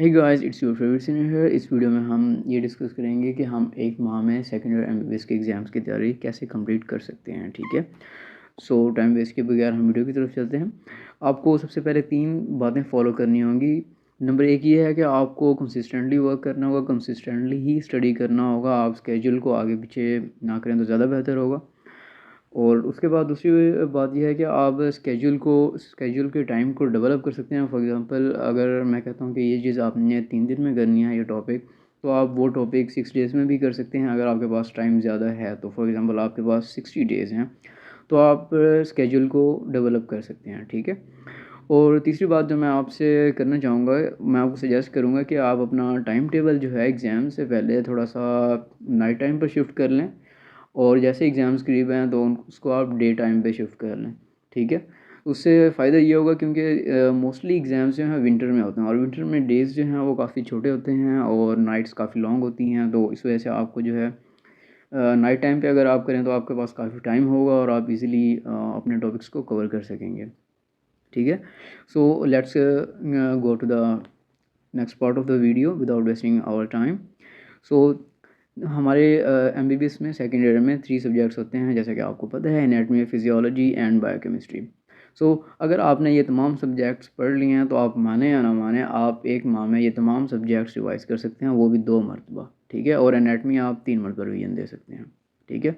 Hey guys, it's your favourite senior here. इस video में हम ये डिस्कस करेंगे कि हम एक माह में सेकंड ईयर एमबीबीएस के एग्ज़ाम्स की तैयारी कैसे कंप्लीट कर सकते हैं। ठीक है, सो टाइम वेस्ट के बगैर हम वीडियो की तरफ चलते हैं। आपको सबसे पहले 3 बातें फॉलो करनी होंगी। नंबर 1 ये है कि आपको कंसिस्टेंटली वर्क करना होगा, कंसिस्टेंटली ही स्टडी करना होगा। आप स्केड्यूल को आगे पीछे ना करें तो ज़्यादा बेहतर होगा। और उसके बाद दूसरी बात यह है कि आप स्केड्यूल के टाइम को डेवलप कर सकते हैं। फॉर एग्ज़ाम्पल, अगर मैं कहता हूँ कि ये चीज़ आपने 3 दिन में करनी है ये टॉपिक, तो आप वो टॉपिक 6 डेज़ में भी कर सकते हैं अगर आपके पास टाइम ज़्यादा है। तो फॉर एग्ज़ाम्पल आपके पास 60 डेज़ हैं, तो आप स्केड्यूल को डेवलप कर सकते हैं। ठीक है। और तीसरी बात जो मैं आपसे करना चाहूँगा, मैं आपको सजेस्ट करूँगा कि आप अपना टाइम टेबल जो है एग्ज़ाम से पहले थोड़ा-सा नाइट टाइम पर शिफ्ट कर लें। और जैसे एग्ज़ाम्स करीब हैं तो उसको आप डे टाइम पे शिफ्ट कर लें। ठीक है? उससे फ़ायदा ये होगा क्योंकि मोस्टली एग्ज़ाम्स जो हैं विंटर में होते हैं और विंटर में डेज़ जो हैं वो काफ़ी छोटे होते हैं और नाइट्स काफ़ी लॉन्ग होती हैं। तो इस वजह से आपको जो है नाइट टाइम पे अगर आप करें तो आपके पास काफ़ी टाइम होगा और आप इज़िली अपने टॉपिक्स को कवर कर सकेंगे। ठीक है? So let's go to the next part of the video without wasting our time. So हमारे एमबीबीएस में सेकंड ईयर में 3 सब्जेक्ट्स होते हैं, जैसा कि आपको पता है, एनाटॉमी, फिजियोलॉजी एंड बायोकेमिस्ट्री। सो अगर आपने ये तमाम सब्जेक्ट्स पढ़ लिए हैं तो आप माने या ना माने, आप एक माह में ये तमाम सब्जेक्ट्स रिवाइज कर सकते हैं, वो भी 2 मरतबा। ठीक है। और एनाटॉमी आप 3 मरतबा रिवीजन दे सकते हैं। ठीक है।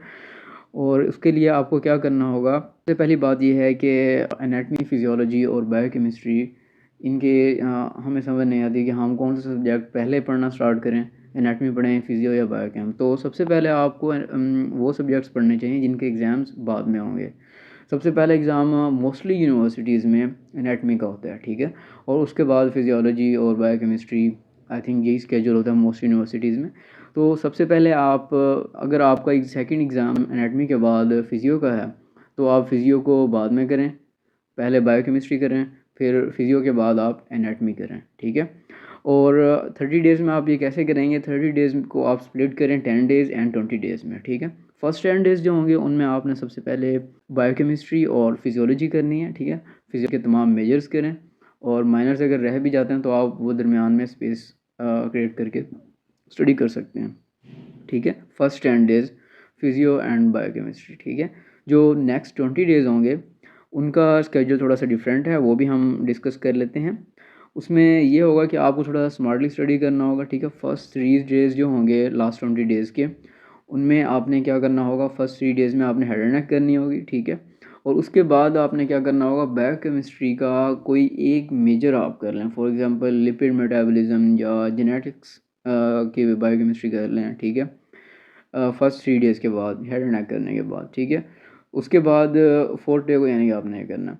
और उसके लिए आपको क्या करना होगा, सबसे पहली बात ये है कि एनाटॉमी, फिजियोलॉजी और बायोकेमिस्ट्री इनके हमें समझ नहीं आती कि हम कौन सा सब्जेक्ट पहले पढ़ना स्टार्ट करें, एनाटॉमी पढ़ें, फिजियो या बायोकेम। तो सबसे पहले आपको वो सब्जेक्ट्स पढ़ने चाहिए जिनके एग्ज़ाम्स बाद में होंगे। सबसे पहला एग्ज़ाम मोस्टली यूनिवर्सिटीज़ में एनाटॉमी का होता है। ठीक है। और उसके बाद फिजियोलॉजी और बायोकेमिस्ट्री, आई थिंक यही स्केड्यूल होता है मोस्ट यूनिवर्सिटीज़ में। तो सबसे पहले आप, अगर आपका एक सेकंड एग्ज़ाम एनाटॉमी के बाद फिजियो का है, तो आप फिजियो को बाद में करें, पहले बायोकेमिस्ट्री करें, फिर फिजियो के बाद आप एनाटॉमी करें। ठीक है। और 30 डेज़ में आप ये कैसे करेंगे, 30 डेज़ को आप स्प्लिट करें 10 डेज़ एंड 20 डेज़ में। ठीक है। फर्स्ट 10 डेज़ जो होंगे उनमें आपने सबसे पहले बायोकेमिस्ट्री और फिजियोलॉजी करनी है। ठीक है। फिजियो के तमाम मेजर्स करें और माइनर्स अगर रह भी जाते हैं तो आप वो दरमियान में स्पेस क्रिएट करके स्टडी कर सकते हैं। ठीक है। First 10 days physio and biochemistry. ठीक है। जो नेक्स्ट 20 डेज़ होंगे उनका स्केड्यूल थोड़ा सा डिफरेंट है, वो भी हम डिस्कस कर लेते हैं। उसमें ये होगा कि आपको थोड़ा स्मार्टली स्टडी करना होगा। ठीक है। फर्स्ट 3 डेज़ जो होंगे लास्ट 20 डेज़ के, उनमें आपने क्या करना होगा, फर्स्ट 3 डेज़ में आपने हेड एंड नेक करनी होगी। ठीक है। और उसके बाद आपने क्या करना होगा, बायोकेमिस्ट्री का कोई एक मेजर आप कर लें। फॉर एग्जांपल लिपिड मेटाबॉलिज्म या जेनेटिक्स की बायोकेमिस्ट्री कर लें। ठीक है। फर्स्ट 3 डेज़ के बाद हेड एंड नेक करने के बाद। ठीक है। उसके बाद 4th डे को यानी कि आपने ये करना,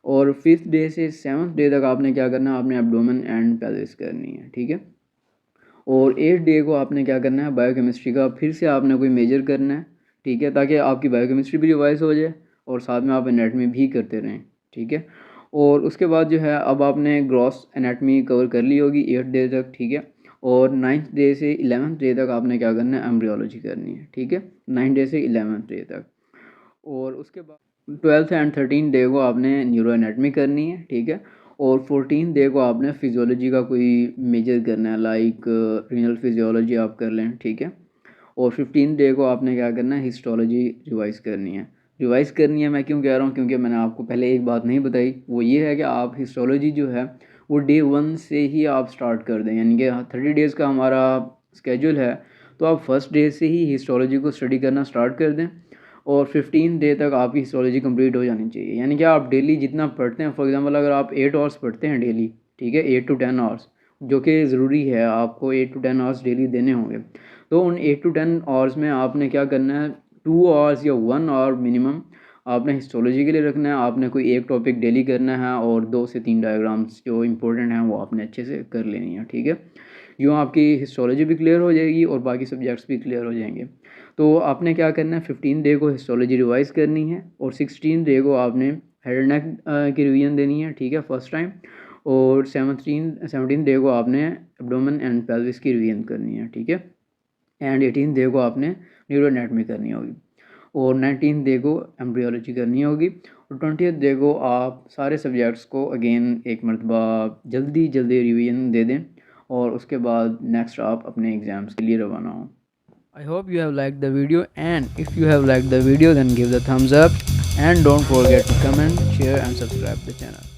और 5th डे से 7th डे तक आपने क्या करना है, आपने एब्डोमेन एंड पेल्विस करनी है। ठीक है। और 8th डे को आपने क्या करना है, बायोकेमिस्ट्री का फिर से आपने कोई मेजर करना है। ठीक है। ताकि आपकी बायोकेमिस्ट्री भी रिवाइज हो जाए और साथ में आप एनाटॉमी भी करते रहें। ठीक है। और उसके बाद जो है, अब आपने ग्रॉस एनाटॉमी कवर कर ली होगी 8th डे तक। ठीक है। और 9th डे से 11th डे तक आपने क्या करना है, एम्ब्रियोलॉजी करनी है। ठीक है। 9th डे से 11th डे तक। और उसके बाद 12th एंड 13th डे को आपने न्यूरो एनाटॉमी करनी है। ठीक है। और 14th डे को आपने फिजियोलॉजी का कोई मेजर करना है, लाइक रीनल फिजियोलॉजी आप कर लें। ठीक है। और 15th डे को आपने क्या करना है, हिस्टोलॉजी रिवाइज करनी है। रिवाइज करनी है मैं क्यों कह रहा हूँ, क्योंकि मैंने आपको पहले एक बात नहीं बताई, वो ये है कि आप हिस्टोलॉजी जो है वो डे 1 से ही आप स्टार्ट कर दें। यानी कि 30 डेज़ का हमारा स्केड्यूल है, तो आप फर्स्ट डे से ही हिस्टोलॉजी को स्टडी करना स्टार्ट कर दें और 15 डे तक आपकी हिस्टोलॉजी कंप्लीट हो जानी चाहिए। यानी कि आप डेली जितना पढ़ते हैं, फॉर एग्जांपल अगर आप 8 आवर्स पढ़ते हैं डेली, ठीक है, 8 टू 10 आवर्स, जो कि ज़रूरी है, आपको 8 टू 10 आवर्स डेली देने होंगे। तो उन 8 टू 10 आवर्स में आपने क्या करना है, 2 आवर्स या 1 आवर मिनिमम आपने हिस्टोलॉजी के लिए रखना है। आपने कोई एक टॉपिक डेली करना है और 2 से 3 डायग्राम्स जो इंपॉर्टेंट हैं वो आपने अच्छे से कर लेनी है। ठीक है। यूँ आपकी हिस्टोलॉजी भी क्लियर हो जाएगी और बाकी सब्जेक्ट्स भी क्लियर हो जाएंगे। तो आपने क्या करना है, 15 डे को हिस्टोलॉजी रिवाइज़ करनी है और 16 डे को आपने हेड एंड नेक की रिवीजन देनी है। ठीक है, फर्स्ट टाइम। और 17 डे को आपने एब्डोमेन एंड पेल्विस की रिवीजन करनी है। ठीक है। एंड 18 डे को आपने न्यूरो एनाटॉमी करनी होगी और 19 डे को एम्ब्रियोलॉजी करनी होगी और 20th डे को आप सारे सब्जेक्ट्स को अगेन एक मरतबा जल्दी जल्दी रिवीजन दे दें और उसके बाद नेक्स्ट आप अपने एग्ज़ाम्स के लिए रवाना हो। I hope you have liked the video, and if you have liked the video then give the thumbs up and don't forget to comment, share and subscribe the channel.